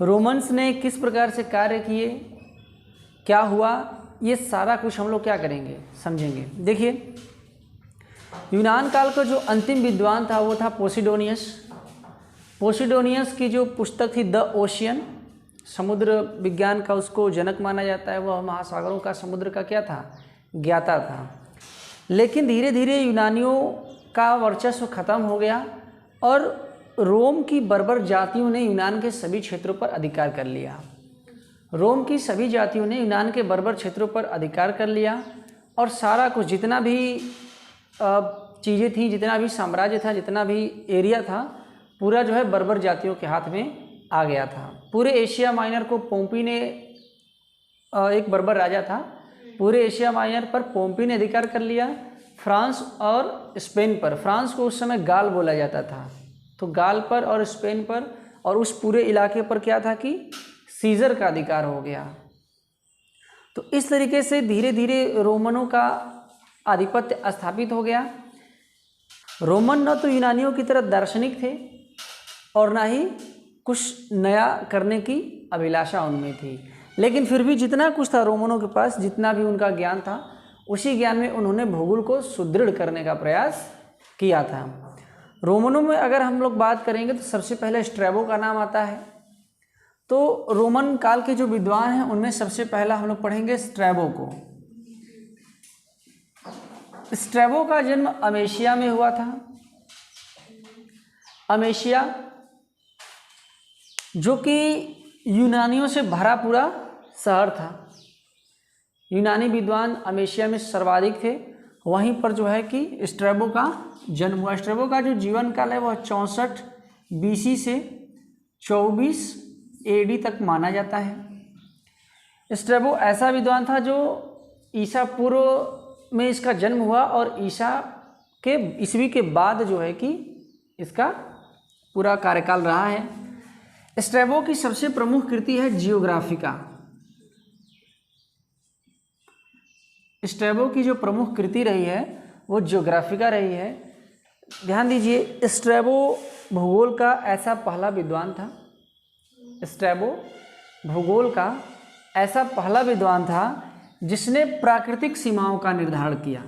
Romans ने किस प्रकार से कार्य किए, क्या हुआ, ये सारा कुछ हम लोग क्या करेंगे, समझेंगे। देखिए, यूनान काल का जो अंतिम विद्वान था वो था पोसिडोनियस। पोसिडोनियस की जो पुस्तक थी द ओशियन, समुद्र विज्ञान का उसको जनक माना जाता है। वह महासागरों का, समुद्र का क्या था, ज्ञाता था। लेकिन धीरे धीरे यूनानियों का वर्चस्व खत्म हो गया और रोम की बर्बर जातियों ने यूनान के सभी क्षेत्रों पर अधिकार कर लिया। रोम की सभी जातियों ने यूनान के बर्बर क्षेत्रों पर अधिकार कर लिया और सारा कुछ, जितना भी चीज़ें थी, जितना भी साम्राज्य था, जितना भी एरिया था, पूरा जो है बर्बर जातियों के हाथ में आ गया था। पूरे एशिया माइनर को पोम्पी ने, एक बर्बर राजा था, पूरे एशिया माइनर पर पोम्पी ने अधिकार कर लिया। फ्रांस और स्पेन पर, फ्रांस को उस समय गाल बोला जाता था, तो गाल पर और स्पेन पर और उस पूरे इलाके पर क्या था कि सीजर का अधिकार हो गया। तो इस तरीके से धीरे धीरे रोमनों का आधिपत्य स्थापित हो गया। रोमन न तो यूनानियों की तरह दार्शनिक थे और ना ही कुछ नया करने की अभिलाषा उनमें थी, लेकिन फिर भी जितना कुछ था रोमनों के पास, जितना भी उनका ज्ञान था, उसी ज्ञान में उन्होंने भूगोल को सुदृढ़ करने का प्रयास किया था। रोमनों में अगर हम लोग बात करेंगे तो सबसे पहले स्ट्रैबो का नाम आता है। तो रोमन काल के जो विद्वान हैं उनमें सबसे पहला हम लोग पढ़ेंगे स्ट्रैबो को। स्ट्रैबो का जन्म अमेशिया में हुआ था। अमेशिया जो कि यूनानियों से भरा पूरा शहर था। यूनानी विद्वान अमेशिया में सर्वाधिक थे। वहीं पर जो है कि स्ट्रैबो का जन्म हुआ। स्ट्रैबो का जो जीवन काल है वह 64 BC से 24 AD तक माना जाता है। स्ट्रैबो ऐसा विद्वान था जो ईसा पूर्व में इसका जन्म हुआ और ईसवी के बाद जो है कि इसका पूरा कार्यकाल रहा है। स्ट्रैबो की सबसे प्रमुख कृति है जियोग्राफिका। स्ट्रैबो की जो प्रमुख कृति रही है वो जियोग्राफिका रही है। ध्यान दीजिए, स्ट्रैबो भूगोल का ऐसा पहला विद्वान था। स्ट्रैबो भूगोल का ऐसा पहला विद्वान था जिसने प्राकृतिक सीमाओं का निर्धारण किया।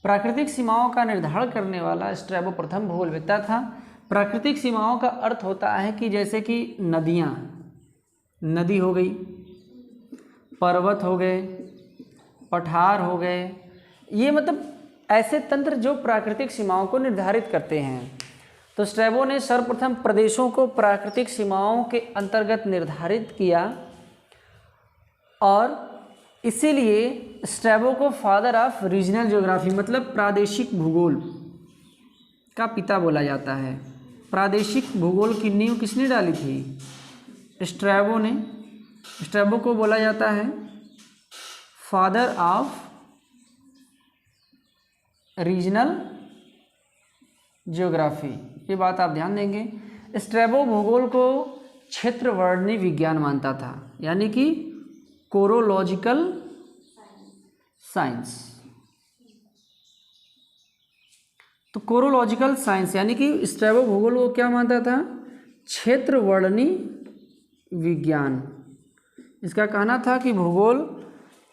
प्राकृतिक सीमाओं का निर्धारण करने वाला स्ट्रैबो प्रथम भूगोलवेत्ता था। प्राकृतिक सीमाओं का अर्थ होता है कि जैसे कि नदियाँ, नदी हो गई, पर्वत हो गए, पठार हो गए, ये मतलब ऐसे तंत्र जो प्राकृतिक सीमाओं को निर्धारित करते हैं। तो स्ट्रैबो ने सर्वप्रथम प्रदेशों को प्राकृतिक सीमाओं के अंतर्गत निर्धारित किया और इसीलिए स्ट्रैबो को फादर ऑफ रीजनल ज्योग्राफी मतलब प्रादेशिक भूगोल का पिता बोला जाता है। प्रादेशिक भूगोल की नींव किसने डाली थी? स्ट्रैबो ने। स्ट्रैबो को बोला जाता है फादर ऑफ रीजनल ज्योग्राफी। ये बात आप ध्यान देंगे। स्ट्रैबो भूगोल को क्षेत्र वर्णनी विज्ञान मानता था, यानी कि कोरोलॉजिकल साइंस। तो कोरोलॉजिकल साइंस यानी कि स्ट्रैबो भूगोल को क्या मानता था? क्षेत्र वर्णनी विज्ञान। इसका कहना था कि भूगोल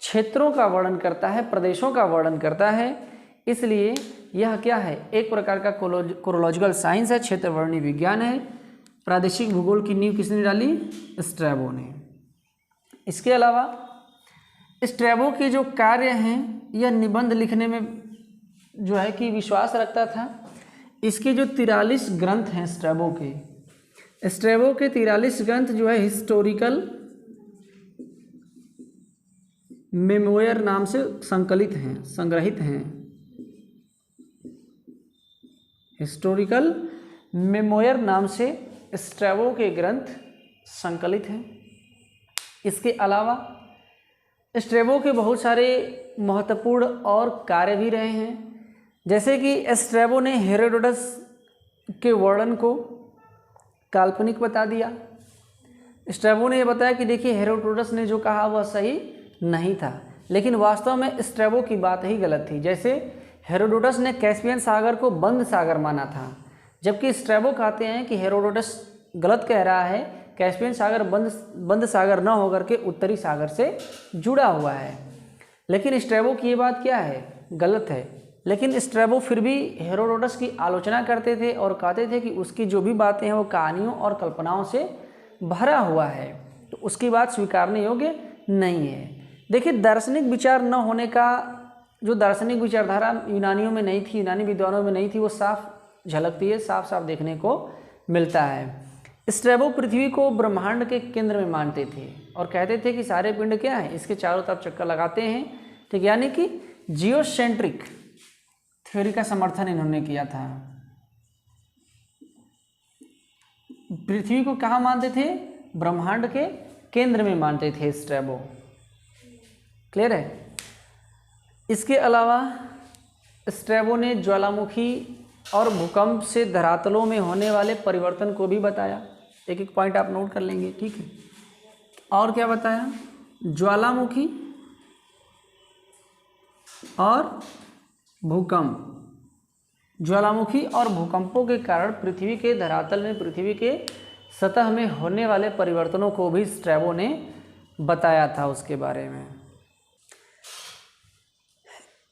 क्षेत्रों का वर्णन करता है, प्रदेशों का वर्णन करता है, इसलिए यह क्या है? एक प्रकार का कोरोलॉजिकल साइंस है, क्षेत्र वर्णनी विज्ञान है। प्रादेशिक भूगोल की नींव किसने डाली? स्ट्रैबो ने। इसके अलावा स्ट्रैबो के जो कार्य हैं, यह निबंध लिखने में जो है कि विश्वास रखता था। इसके जो 43 ग्रंथ हैं स्ट्रैबो के 43 ग्रंथ जो है हिस्टोरिकल मेमोयर नाम से संग्रहित हैं। हिस्टोरिकल मेमोयर नाम से स्ट्रैबो के ग्रंथ संकलित हैं। इसके अलावा स्ट्रैबो के बहुत सारे महत्वपूर्ण और कार्य भी रहे हैं, जैसे कि स्ट्रैबो ने हेरोडोटस के वर्णन को काल्पनिक बता दिया। स्ट्रैबो ने ये बताया कि देखिए हेरोडोटस ने जो कहा वह सही नहीं था, लेकिन वास्तव में स्ट्रैबो की बात ही गलत थी। जैसे हेरोडोटस ने कैस्पियन सागर को बंद सागर माना था, जबकि स्ट्रैबो कहते हैं कि हेरोडोटस गलत कह रहा है, कैस्पियन सागर बंद सागर न होकर के उत्तरी सागर से जुड़ा हुआ है। लेकिन स्ट्रैबो की ये बात क्या है, गलत है। लेकिन स्ट्रैबो फिर भी हेरोडोटस की आलोचना करते थे और कहते थे कि उसकी जो भी बातें हैं वो कहानियों और कल्पनाओं से भरा हुआ है, तो उसकी बात स्वीकारने योग्य नहीं है। देखिए दार्शनिक विचार न होने का, जो दार्शनिक विचारधारा यूनानियों में नहीं थी, यूनानी विद्वानों में नहीं थी, वो साफ झलकती है, साफ साफ देखने को मिलता है। स्ट्रैबो पृथ्वी को ब्रह्मांड के केंद्र में मानते थे और कहते थे कि सारे पिंड क्या है, इसके चारों तरफ चक्कर लगाते हैं, ठीक, यानी कि जियोसेंट्रिक थ्योरी का समर्थन इन्होंने किया था। पृथ्वी को कहाँ मानते थे, ब्रह्मांड के केंद्र में मानते थे स्ट्रैबो। क्लियर है। इसके अलावा स्ट्रैबो ने ज्वालामुखी और भूकंप से धरातलों में होने वाले परिवर्तन को भी बताया। एक एक पॉइंट आप नोट कर लेंगे, ठीक है। और क्या बताया, ज्वालामुखी और भूकंप, ज्वालामुखी और भूकंपों के कारण पृथ्वी के धरातल में, पृथ्वी के सतह में होने वाले परिवर्तनों को भी स्ट्रैबो ने बताया था उसके बारे में।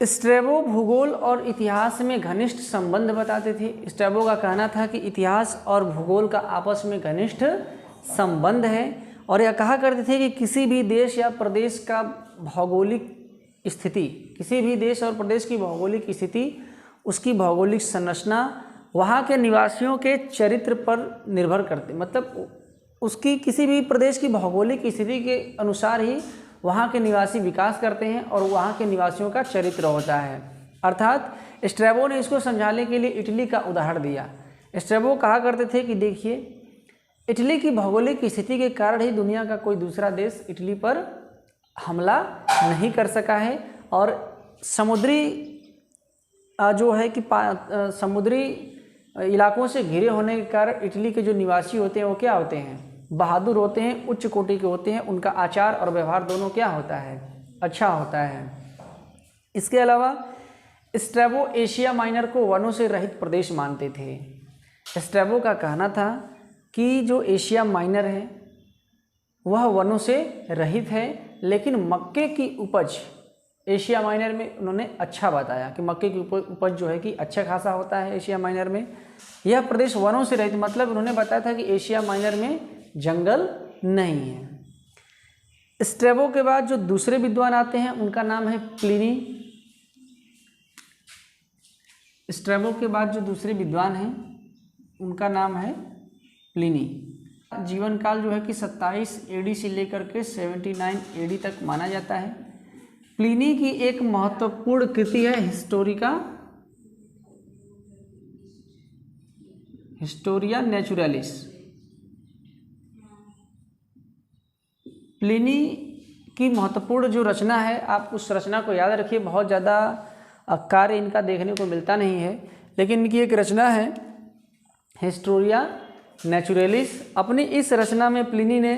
स्ट्रैबो भूगोल और इतिहास में घनिष्ठ संबंध बताते थे। स्ट्रैबो का कहना था कि इतिहास और भूगोल का आपस में घनिष्ठ संबंध है, और यह कहा करते थे कि किसी भी देश या प्रदेश का भौगोलिक स्थिति, किसी भी देश और प्रदेश की भौगोलिक स्थिति, उसकी भौगोलिक संरचना वहाँ के निवासियों के चरित्र पर निर्भर करते, मतलब उसकी किसी भी प्रदेश की भौगोलिक स्थिति के अनुसार ही वहाँ के निवासी विकास करते हैं और वहाँ के निवासियों का चरित्र होता है। अर्थात स्ट्रैबो ने इसको समझाने के लिए इटली का उदाहरण दिया। स्ट्रैबो कहा करते थे कि देखिए इटली की भौगोलिक स्थिति के कारण ही दुनिया का कोई दूसरा देश इटली पर हमला नहीं कर सका है, और समुद्री जो है कि समुद्री इलाकों से घिरे होने के कारण इटली के जो निवासी होते हैं वो क्या होते हैं, बहादुर होते हैं, उच्च कोटि के होते हैं, उनका आचार और व्यवहार दोनों क्या होता है, अच्छा होता है। इसके अलावा स्ट्रैबो एशिया माइनर को वनों से रहित प्रदेश मानते थे। स्ट्रैबो का कहना था कि जो एशिया माइनर है वह वनों से रहित है, लेकिन मक्के की उपज एशिया माइनर में उन्होंने अच्छा बताया कि मक्के की उपज जो है कि अच्छा खासा होता है एशिया माइनर में। यह प्रदेश वनों से रहित, मतलब उन्होंने बताया था कि एशिया माइनर में जंगल नहीं है। स्ट्रैबो के बाद जो दूसरे विद्वान आते हैं उनका नाम है प्लिनी। स्ट्रैबो के बाद जो दूसरे विद्वान हैं उनका नाम है प्लिनी। जीवन काल जो है कि 27 एडी से लेकर के 79 एडी तक माना जाता है। प्लिनी की एक महत्वपूर्ण कृति है हिस्टोरिया नेचुरलिस। प्लिनी की महत्वपूर्ण जो रचना है, आप उस रचना को याद रखिए, बहुत ज़्यादा कार्य इनका देखने को मिलता नहीं है, लेकिन इनकी एक रचना है हिस्टोरिया नेचुरलिस। अपनी इस रचना में प्लिनी ने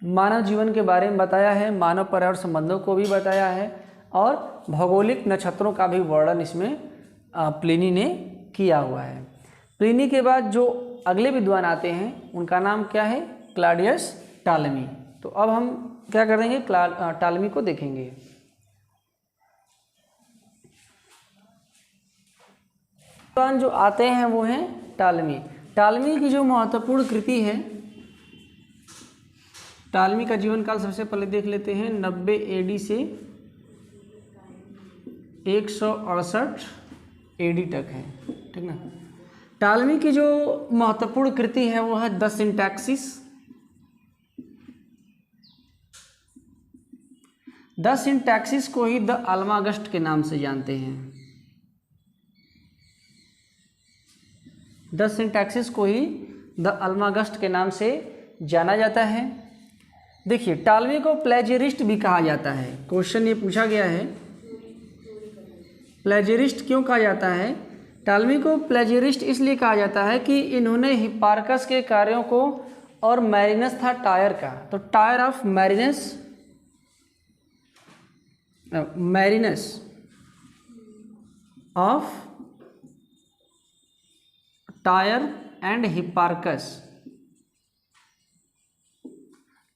मानव जीवन के बारे में बताया है, मानव पर्यावरण संबंधों को भी बताया है, और भौगोलिक नक्षत्रों का भी वर्णन इसमें प्लिनी ने किया हुआ है। प्लिनी के बाद जो अगले विद्वान आते हैं उनका नाम क्या है, क्लॉडियस टालमी। तो अब हम क्या करेंगे, टालमी को देखेंगे। विद्वान जो आते हैं वो हैं टालमी। टालमी की जो महत्वपूर्ण कृति है, टालमी का जीवन काल सबसे पहले देख लेते हैं, 90 एडी से 168 एडी तक है, ठीक ना। टालमी की जो महत्वपूर्ण कृति है वो है द सिंटैक्सिस। द सिंटैक्सिस को ही द अल्मागस्ट के नाम से जानते हैं। द सिंटैक्सिस को ही द अल्मागस्ट के नाम से जाना जाता है। देखिए टालमी को प्लेजियरिस्ट भी कहा जाता है। क्वेश्चन ये पूछा गया है, प्लेजियरिस्ट क्यों कहा जाता है, टालमी को प्लेजियरिस्ट इसलिए कहा जाता है कि इन्होंने हिप्पारकस के कार्यों को, और मैरिनस था टायर का, तो Tyre of Marinus of Tyre and Hipparchus,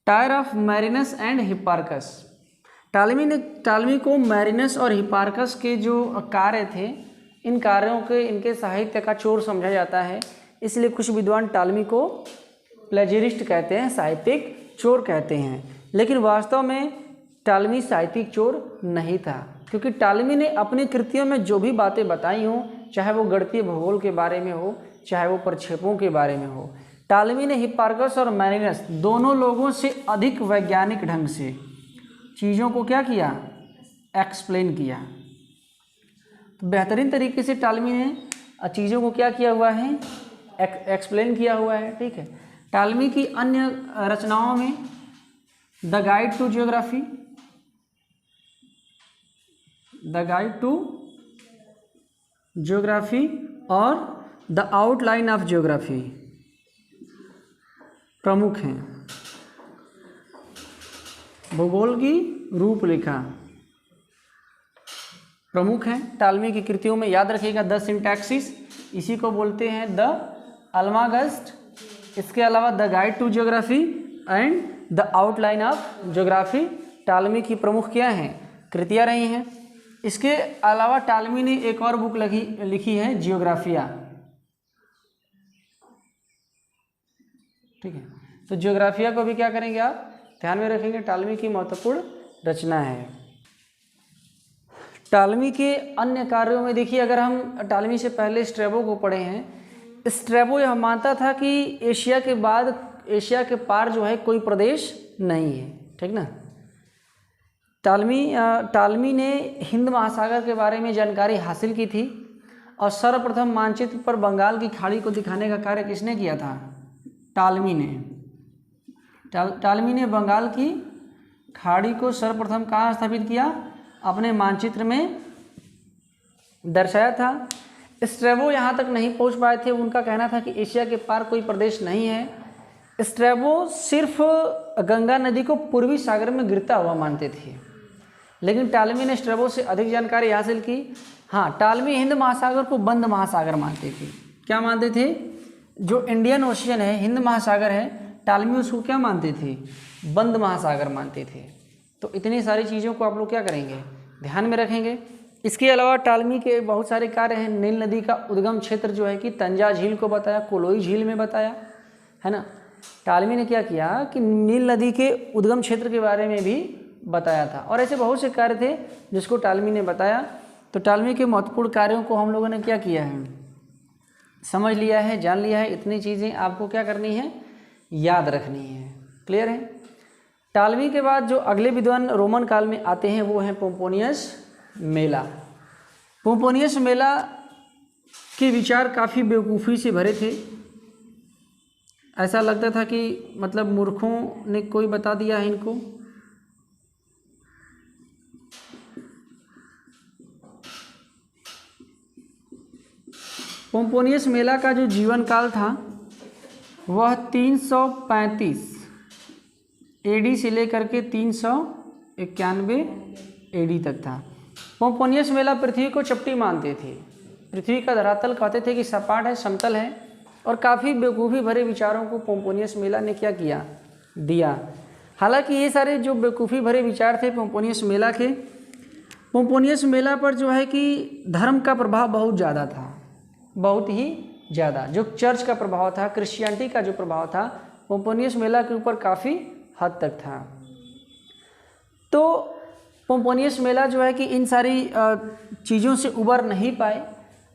Tyre of Marinus and Hipparchus. Ptolemy को मैरिनस और हिप्पारकस के जो कार्य थे, इन कार्यों के इनके साहित्य का चोर समझा जाता है, इसलिए कुछ विद्वान टालमी को प्लेजियरिस्ट कहते हैं, साहित्यिक चोर कहते हैं। लेकिन वास्तव में टालमी साहित्यिक चोर नहीं था, क्योंकि टालमी ने अपनी कृतियों में जो भी बातें बताई हों, चाहे वो गणितीय भूगोल के बारे में हो, चाहे वो प्रक्षेपों के बारे में हो, टालमी ने हिप्पारकस और मैरिनस दोनों लोगों से अधिक वैज्ञानिक ढंग से चीज़ों को क्या किया, एक्सप्लेन किया। तो बेहतरीन तरीके से टालमी ने चीज़ों को क्या किया हुआ है, एक्सप्लेन किया हुआ है। ठीक है, टालमी की अन्य रचनाओं में the guide to geography, the guide to geography और द आउटलाइन ऑफ जियोग्राफी प्रमुख हैं। भूगोल की रूपरेखा प्रमुख हैं टालमी की कृतियों में। याद रखिएगा, द सिंटैक्सिस, इसी को बोलते हैं द अल्मागस्ट। इसके अलावा the guide to geography and the outline of geography Ptolemy की प्रमुख क्या हैं, कृतियाँ रही हैं। इसके अलावा टालमी ने एक और बुक लिखी है, जियोग्राफिया। ठीक है, तो जियोग्राफिया को भी क्या करेंगे आप ध्यान में रखेंगे, टालमी की महत्वपूर्ण रचना है। टालमी के अन्य कार्यों में देखिए, अगर हम टालमी से पहले स्ट्रैबो को पढ़े हैं, स्ट्रैबो यह मानता था कि एशिया के बाद, एशिया के पार जो है कोई प्रदेश नहीं है। ठीक ना। टालमी ने हिंद महासागर के बारे में जानकारी हासिल की थी, और सर्वप्रथम मानचित्र पर बंगाल की खाड़ी को दिखाने का कार्य किसने किया था, टालमी ने। टालमी ने बंगाल की खाड़ी को सर्वप्रथम कहाँ स्थापित किया, अपने मानचित्र में दर्शाया था। स्ट्रैबो यहाँ तक नहीं पहुँच पाए थे, उनका कहना था कि एशिया के पार कोई प्रदेश नहीं है। स्ट्रैबो सिर्फ गंगा नदी को पूर्वी सागर में गिरता हुआ मानते थे, लेकिन टालमी ने स्ट्रैबो से अधिक जानकारी हासिल की। हाँ, टालमी हिंद महासागर को बंद महासागर मानते थे। क्या मानते थे, जो इंडियन ओशियन है, हिंद महासागर है, टालमी उसको क्या मानते थे, बंद महासागर मानते थे। तो इतनी सारी चीज़ों को आप लोग क्या करेंगे, ध्यान में रखेंगे। इसके अलावा टालमी के बहुत सारे कार्य हैं। नील नदी का उद्गम क्षेत्र जो है कि तंजा झील को बताया, कोलोई झील में बताया, है ना। टालमी ने क्या किया कि नील नदी के उद्गम क्षेत्र के बारे में भी बताया था, और ऐसे बहुत से कार्य थे जिसको टालमी ने बताया। तो टालमी के महत्वपूर्ण कार्यों को हम लोगों ने क्या किया है, समझ लिया है, जान लिया है। इतनी चीज़ें आपको क्या करनी है, याद रखनी है। क्लियर है। टालमी के बाद जो अगले विद्वान रोमन काल में आते हैं वो हैं पोम्पोनियस मेला। पोम्पोनियस मेला के विचार काफ़ी बेवकूफ़ी से भरे थे। ऐसा लगता था कि मतलब मूर्खों ने कोई बता दिया है इनको। पोम्पोनियस मेला का जो जीवन काल था वह 335 एडी से लेकर के 391 एडी तक था। पोम्पोनियस मेला पृथ्वी को चपटी मानते थे, पृथ्वी का धरातल कहते थे कि सपाट है, समतल है, और काफ़ी बेवकूफ़ी भरे विचारों को पोम्पोनियस मेला ने क्या किया, दिया। हालांकि ये सारे जो बेवकूफ़ी भरे विचार थे पोम्पोनियस मेला के, पोम्पोनियस मेला पर जो है कि धर्म का प्रभाव बहुत ज़्यादा था, बहुत ही ज़्यादा। जो चर्च का प्रभाव था, क्रिश्चियनिटी का जो प्रभाव था, पोम्पोनियस मेला के ऊपर काफ़ी हद तक था। तो पोम्पोनियस मेला जो है कि इन सारी चीज़ों से उबर नहीं पाए,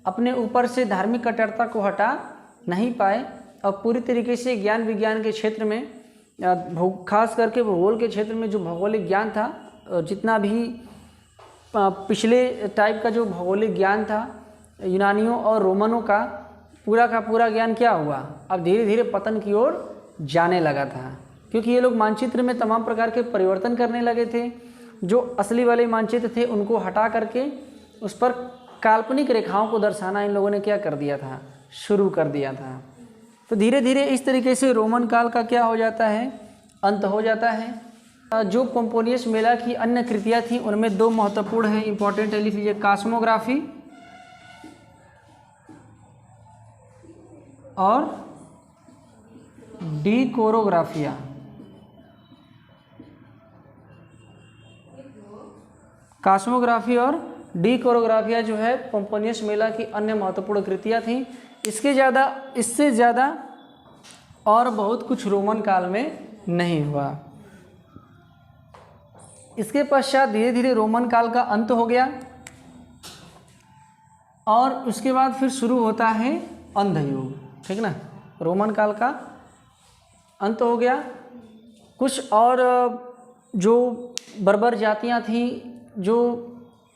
अपने ऊपर से धार्मिक कट्टरता को हटा नहीं पाए, और पूरी तरीके से ज्ञान विज्ञान के क्षेत्र में, खास करके भूगोल के क्षेत्र में जो भौगोलिक ज्ञान था, जितना भी पिछले टाइप का जो भौगोलिक ज्ञान था यूनानियों और रोमनों का पूरा ज्ञान क्या हुआ, अब धीरे धीरे पतन की ओर जाने लगा था, क्योंकि ये लोग मानचित्र में तमाम प्रकार के परिवर्तन करने लगे थे। जो असली वाले मानचित्र थे उनको हटा करके उस पर काल्पनिक रेखाओं को दर्शाना इन लोगों ने क्या कर दिया था, शुरू कर दिया था। तो धीरे धीरे इस तरीके से रोमन काल का क्या हो जाता है, अंत हो जाता है। जो पोम्पोनियस मेला की अन्य कृतियाँ थी उनमें दो महत्वपूर्ण हैं, इंपॉर्टेंट है, लिख लीजिए, कॉस्मोग्राफी और डीकोरोग्राफिया। कॉस्मोग्राफी और डीकोरोग्राफिया जो है पोम्पोनियस मेला की अन्य महत्वपूर्ण कृतियाँ थीं। इससे ज़्यादा और बहुत कुछ रोमन काल में नहीं हुआ। इसके पश्चात धीरे धीरे रोमन काल का अंत हो गया और उसके बाद फिर शुरू होता है अंधयुग, ठीक ना। रोमन काल का अंत हो गया। कुछ और जो बर्बर जातियां थीं, जो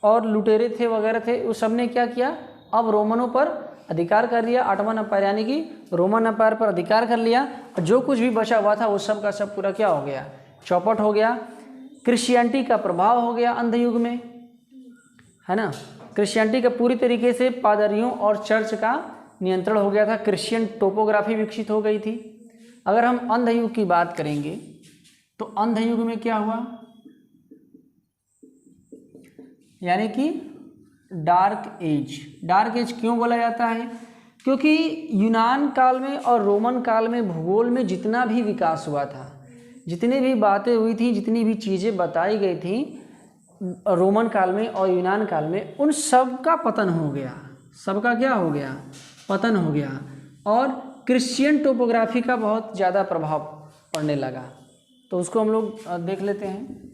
और लुटेरे थे वगैरह थे, उस सब ने क्या किया, अब रोमनों पर अधिकार कर लिया। ऑटोमन अम्पायर यानी कि रोमन अम्पायर पर अधिकार कर लिया और जो कुछ भी बचा हुआ था वो सब का सब पूरा क्या हो गया, चौपट हो गया। क्रिश्चियनिटी का प्रभाव हो गया अंधयुग में, है ना। क्रिश्चियनिटी का पूरी तरीके से पादरियों और चर्च का नियंत्रण हो गया था। क्रिश्चियन टोपोग्राफी विकसित हो गई थी। अगर हम अंधयुग की बात करेंगे तो अंधयुग में क्या हुआ, यानी कि डार्क एज। डार्क एज क्यों बोला जाता है, क्योंकि यूनान काल में और रोमन काल में भूगोल में जितना भी विकास हुआ था, जितनी भी बातें हुई थी, जितनी भी चीज़ें बताई गई थी रोमन काल में और यूनान काल में, उन सब का पतन हो गया। सबका क्या हो गया, पतन हो गया। और क्रिश्चियन टोपोग्राफी का बहुत ज़्यादा प्रभाव पड़ने लगा। तो उसको हम लोग देख लेते हैं।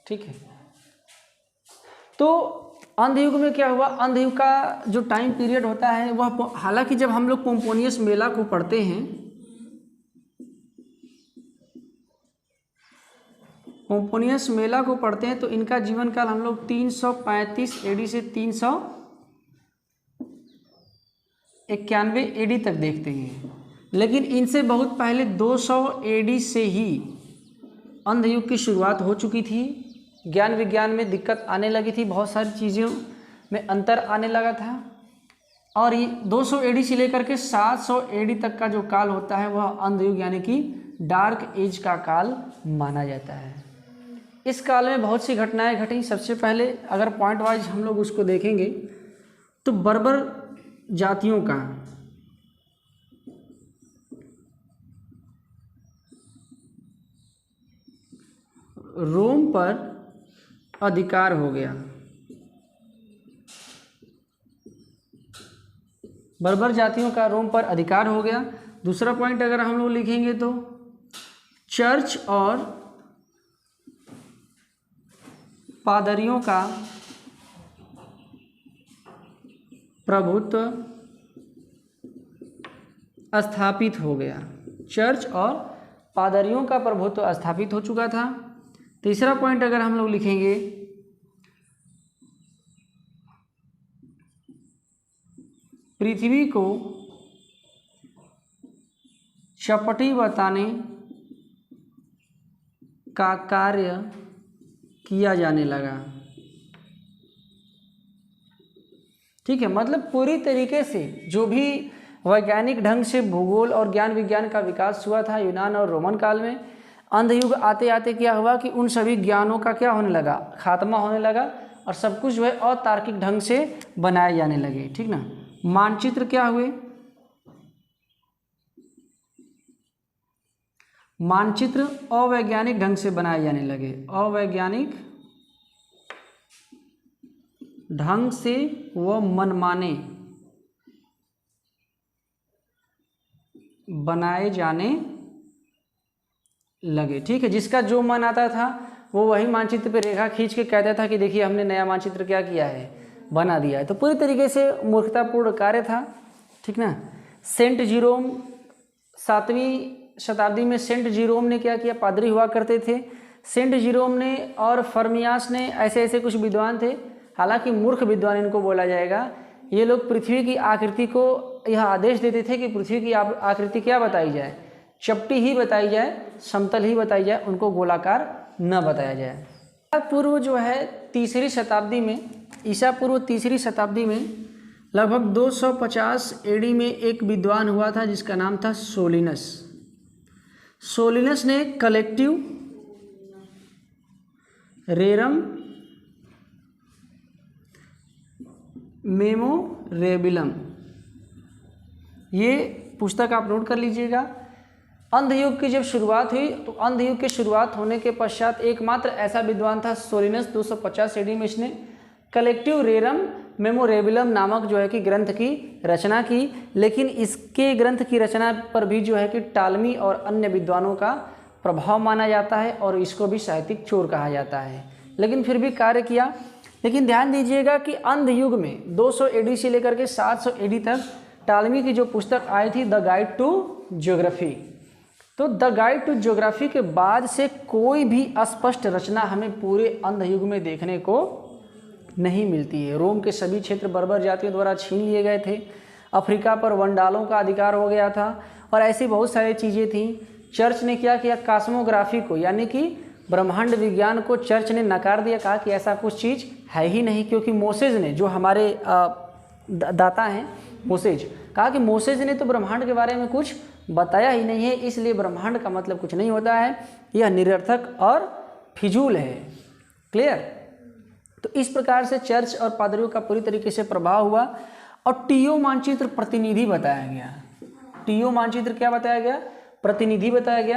ठीक है, तो अंधयुग में क्या हुआ, अंधयुग का जो टाइम पीरियड होता है वह, हालांकि जब हम लोग पोम्पोनियस मेला को पढ़ते हैं, पोम्पोनियस मेला को पढ़ते हैं तो इनका जीवन काल हम लोग 335 एडी से 391 एडी तक देखते हैं। लेकिन इनसे बहुत पहले 200 एडी से ही अंधयुग की शुरुआत हो चुकी थी। ज्ञान विज्ञान में दिक्कत आने लगी थी, बहुत सारी चीज़ों में अंतर आने लगा था। और ये 200 एडी से लेकर के 700 एडी तक का जो काल होता है वह अंधयुग यानी कि डार्क एज का काल माना जाता है। इस काल में बहुत सी घटनाएं घटी। सबसे पहले अगर पॉइंट वाइज हम लोग उसको देखेंगे तो बर्बर जातियों का रोम पर अधिकार हो गया। बर्बर जातियों का रोम पर अधिकार हो गया। दूसरा पॉइंट अगर हम लोग लिखेंगे तो चर्च और पादरियों का प्रभुत्व स्थापित हो गया। चर्च और पादरियों का प्रभुत्व स्थापित हो चुका था। तीसरा पॉइंट अगर हम लोग लिखेंगे पृथ्वी को चपटी बताने का कार्य किया जाने लगा। ठीक है, मतलब पूरी तरीके से जो भी वैज्ञानिक ढंग से भूगोल और ज्ञान विज्ञान का विकास हुआ था यूनान और रोमन काल में, अंधयुग आते आते क्या हुआ कि उन सभी ज्ञानों का क्या होने लगा, खात्मा होने लगा और सब कुछ जो है अतार्किक ढंग से बनाए जाने लगे। ठीक ना। मानचित्र क्या हुए, मानचित्र अवैज्ञानिक ढंग से बनाए जाने लगे। अवैज्ञानिक ढंग से वो मनमाने बनाए जाने लगे। ठीक है, जिसका जो मन आता था वो वही मानचित्र पे रेखा खींच के कहता था कि देखिए हमने नया मानचित्र क्या किया है, बना दिया है। तो पूरी तरीके से मूर्खतापूर्ण कार्य था। ठीक ना। सेंट जीरोम 7वीं शताब्दी में सेंट जीरोम ने क्या किया, पादरी हुआ करते थे। सेंट जीरोम ने और फर्मियास ने ऐसे ऐसे कुछ विद्वान थे, हालांकि मूर्ख विद्वान इनको बोला जाएगा। ये लोग पृथ्वी की आकृति को यह आदेश देते थे कि पृथ्वी की आकृति क्या बताई जाए, चपटी ही बताई जाए, समतल ही बताई जाए, उनको गोलाकार न बताया जाए। ईसा पूर्व जो है तीसरी शताब्दी में, ईसा पूर्व तीसरी शताब्दी में लगभग 250 एडी में एक विद्वान हुआ था जिसका नाम था सोलिनस। सोलिनस ने कलेक्टिव रेरम मेमोरेबिलम, ये पुस्तक आप नोट कर लीजिएगा। अंधयुग की जब शुरुआत हुई तो अंधयुग की शुरुआत होने के पश्चात एकमात्र ऐसा विद्वान था सोलिनस, 250 एडी में इसने कलेक्टिव रेरम मेमोरेबिलम नामक जो है कि ग्रंथ की रचना की। लेकिन इसके ग्रंथ की रचना पर भी जो है कि टालमी और अन्य विद्वानों का प्रभाव माना जाता है और इसको भी साहित्यिक चोर कहा जाता है, लेकिन फिर भी कार्य किया। लेकिन ध्यान दीजिएगा कि अंधयुग में 200 एडी से लेकर के 700 एडी तक टालमी की जो पुस्तक आई थी द गाइड टू ज्योग्राफी, तो द गाइड टू ज्योग्राफी के बाद से कोई भी स्पष्ट रचना हमें पूरे अंधयुग में देखने को नहीं मिलती है। रोम के सभी क्षेत्र बर्बर जातियों द्वारा छीन लिए गए थे, अफ्रीका पर वंडालों का अधिकार हो गया था और ऐसी बहुत सारी चीज़ें थीं। चर्च ने क्या किया, कॉस्मोग्राफी को यानी कि ब्रह्मांड विज्ञान को चर्च ने नकार दिया, कहा कि ऐसा कुछ चीज़ है ही नहीं, क्योंकि मोसेज ने, जो हमारे दाता हैं मोसेज, कहा कि मोसेज ने तो ब्रह्मांड के बारे में कुछ बताया ही नहीं है, इसलिए ब्रह्मांड का मतलब कुछ नहीं होता है, यह निरर्थक और फिजूल है। क्लियर। तो इस प्रकार से चर्च और पादरियों का पूरी तरीके से प्रभाव हुआ और टीओ मानचित्र प्रतिनिधि बताया गया। टीओ मानचित्र क्या बताया गया, प्रतिनिधि बताया गया।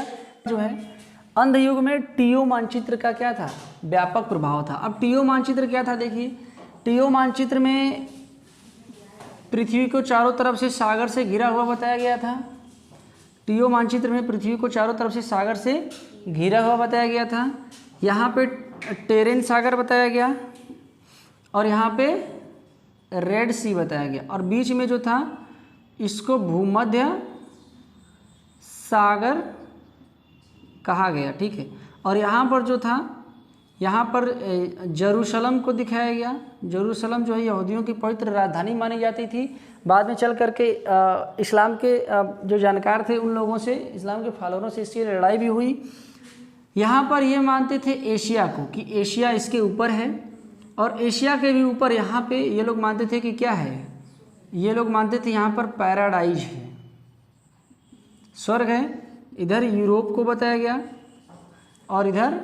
जो है अंधयुग में टीओ मानचित्र का क्या था, व्यापक प्रभाव था। अब टीओ मानचित्र क्या था, देखिए टीओ मानचित्र में पृथ्वी को चारों तरफ से सागर से घिरा हुआ बताया गया था। टीओ मानचित्र में पृथ्वी को चारों तरफ से सागर से घिरा हुआ बताया गया था। यहाँ पे टेरेन सागर बताया गया और यहाँ पे रेड सी बताया गया और बीच में जो था इसको भूमध्य सागर कहा गया। ठीक है। और यहाँ पर जो था, यहाँ पर जेरूशलम को दिखाया गया। जेरूशलम जो है यहूदियों की पवित्र राजधानी मानी जाती थी। बाद में चल करके इस्लाम के जो जानकार थे उन लोगों से, इस्लाम के फॉलोअरों से इसकी लड़ाई भी हुई। यहाँ पर ये मानते थे एशिया को कि एशिया इसके ऊपर है और एशिया के भी ऊपर यहाँ पे ये लोग मानते थे कि क्या है, ये लोग मानते थे यहाँ पर पैराडाइज है, स्वर्ग है। इधर यूरोप को बताया गया और इधर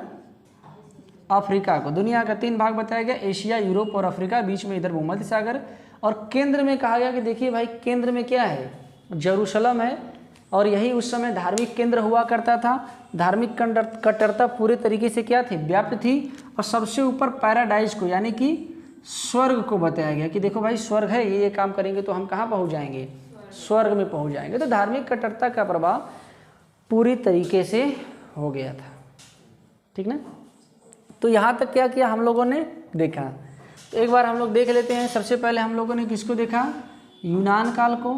अफ्रीका को। दुनिया का 3 भाग बताया गया, एशिया, यूरोप और अफ्रीका, बीच में इधर भूमध्य सागर और केंद्र में कहा गया कि देखिए भाई केंद्र में क्या है, जेरूशलम है और यही उस समय धार्मिक केंद्र हुआ करता था। धार्मिक कट्टरता पूरे तरीके से क्या थी, व्याप्त थी। और सबसे ऊपर पैराडाइज को यानी कि स्वर्ग को बताया गया कि देखो भाई स्वर्ग है, ये काम करेंगे तो हम कहाँ पहुँच जाएंगे, स्वर्ग में पहुँच जाएंगे। तो धार्मिक कट्टरता का प्रभाव पूरी तरीके से हो गया था। ठीक ना। तो यहाँ तक क्या किया हम लोगों ने देखा। तो एक बार हम लोग देख लेते हैं। सबसे पहले हम लोगों ने किसको देखा, यूनान काल को।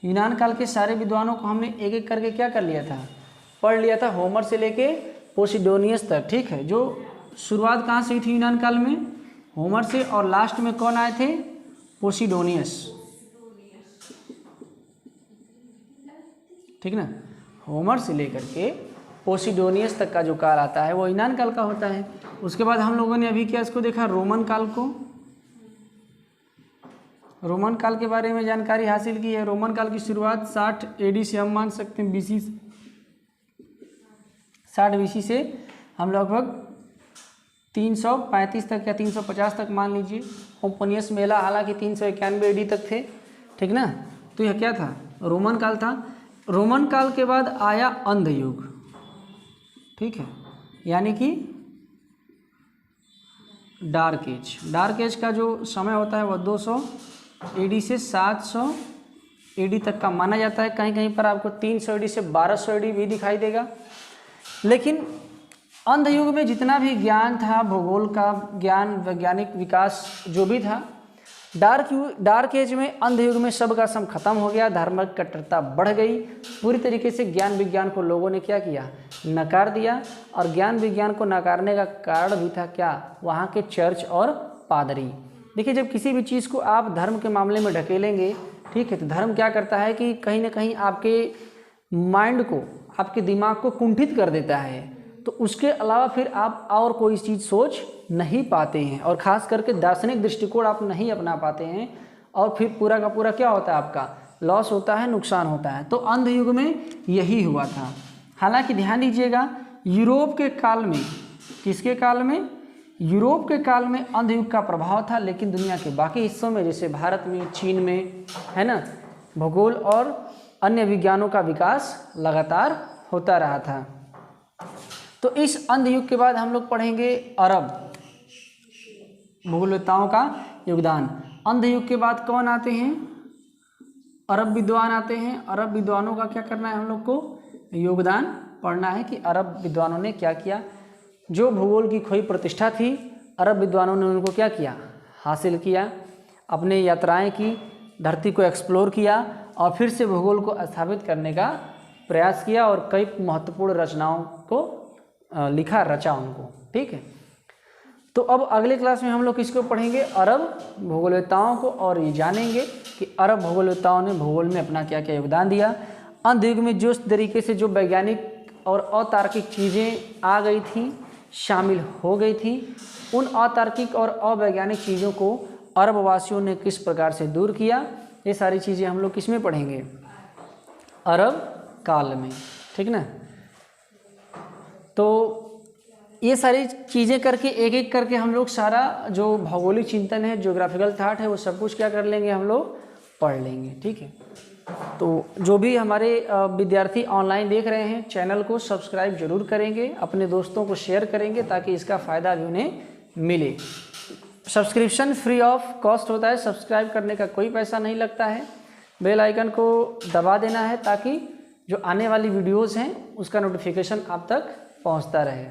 यूनान काल के सारे विद्वानों को हमने एक एक करके क्या कर लिया था, पढ़ लिया था, होमर से लेके पोसिडोनियस तक। ठीक है। जो शुरुआत कहाँ से हुई थी यूनान काल में, होमर से, और लास्ट में कौन आए थे, पोसिडोनियस। ठीक ना। होमर से लेकर के पोसिडोनियस तक का जो काल आता है वो यूनान काल का होता है। उसके बाद हम लोगों ने अभी क्या इसको देखा, रोमन काल को। रोमन काल के बारे में जानकारी हासिल की है। रोमन काल की शुरुआत 60 एडी से हम मान सकते हैं, बीसी 60 बीसी से हम लगभग 335 तक या 350 तक मान लीजिए। पोम्पोनियस मेला हालांकि 391 एडी तक थे। ठीक ना। तो यह क्या था, रोमन काल था। रोमन काल के बाद आया अंधयुग। ठीक है। यानी कि डार्क एज। डार्क एज का जो समय होता है वह 200 एडी से 700 एडी तक का माना जाता है। कहीं कहीं पर आपको 300 एडी से 1200 एडी भी दिखाई देगा। लेकिन अंधयुग में जितना भी ज्ञान था, भूगोल का ज्ञान, वैज्ञानिक विकास जो भी था, डार्क एज में, अंधयुग में सब का सब खत्म हो गया। धार्मिक कट्टरता बढ़ गई। पूरी तरीके से ज्ञान विज्ञान को लोगों ने क्या किया, नकार दिया। और ज्ञान विज्ञान को नकारने का कारण भी था क्या, वहाँ के चर्च और पादरी। देखिए जब किसी भी चीज़ को आप धर्म के मामले में ढकेलेंगे, ठीक है, तो धर्म क्या करता है कि कहीं ना कहीं आपके माइंड को, आपके दिमाग को कुंठित कर देता है, तो उसके अलावा फिर आप और कोई चीज़ सोच नहीं पाते हैं, और ख़ास करके दार्शनिक दृष्टिकोण आप नहीं अपना पाते हैं, और फिर पूरा का पूरा क्या होता है, आपका लॉस होता है, नुकसान होता है। तो अंध युग में यही हुआ था। हालांकि ध्यान दीजिएगा, यूरोप के काल में, किसके काल में, यूरोप के काल में अंध युग का प्रभाव था, लेकिन दुनिया के बाकी हिस्सों में जैसे भारत में, चीन में, है ना, भूगोल और अन्य विज्ञानों का विकास लगातार होता रहा था। तो इस अंध युग के बाद हम लोग पढ़ेंगे अरब भूगोलवेत्ताओं का योगदान। अंध युग के बाद कौन आते हैं, अरब विद्वान आते हैं। अरब विद्वानों का क्या करना है, हम लोग को योगदान पढ़ना है कि अरब विद्वानों ने क्या किया। जो भूगोल की खोई प्रतिष्ठा थी, अरब विद्वानों ने उनको क्या किया, हासिल किया, अपने यात्राएं की, धरती को एक्सप्लोर किया और फिर से भूगोल को स्थापित करने का प्रयास किया और कई महत्वपूर्ण रचनाओं को लिखा, रचा उनको। ठीक है, तो अब अगले क्लास में हम लोग किसको पढ़ेंगे, अरब भूगोलवेत्ताओं को, और ये जानेंगे कि अरब भूगोलवेत्ताओं ने भूगोल में अपना क्या क्या योगदान दिया। अंध युग में जिस तरीके से जो वैज्ञानिक और अतार्किक चीज़ें आ गई थी, शामिल हो गई थी, उन अतार्किक और अवैज्ञानिक चीज़ों को अरबवासियों ने किस प्रकार से दूर किया, ये सारी चीज़ें हम लोग किस में पढ़ेंगे, अरब काल में। ठीक ना, तो ये सारी चीज़ें करके एक एक करके हम लोग सारा जो भौगोलिक चिंतन है, ज्योग्राफिकल थाट है, वो सब कुछ क्या कर लेंगे, हम लोग पढ़ लेंगे। ठीक है, तो जो भी हमारे विद्यार्थी ऑनलाइन देख रहे हैं, चैनल को सब्सक्राइब जरूर करेंगे, अपने दोस्तों को शेयर करेंगे ताकि इसका फ़ायदा भी उन्हें मिले। सब्सक्रिप्शन फ्री ऑफ कॉस्ट होता है, सब्सक्राइब करने का कोई पैसा नहीं लगता है। बेल आइकन को दबा देना है ताकि जो आने वाली वीडियोज़ हैं उसका नोटिफिकेशन आप तक पहुंचता रहे।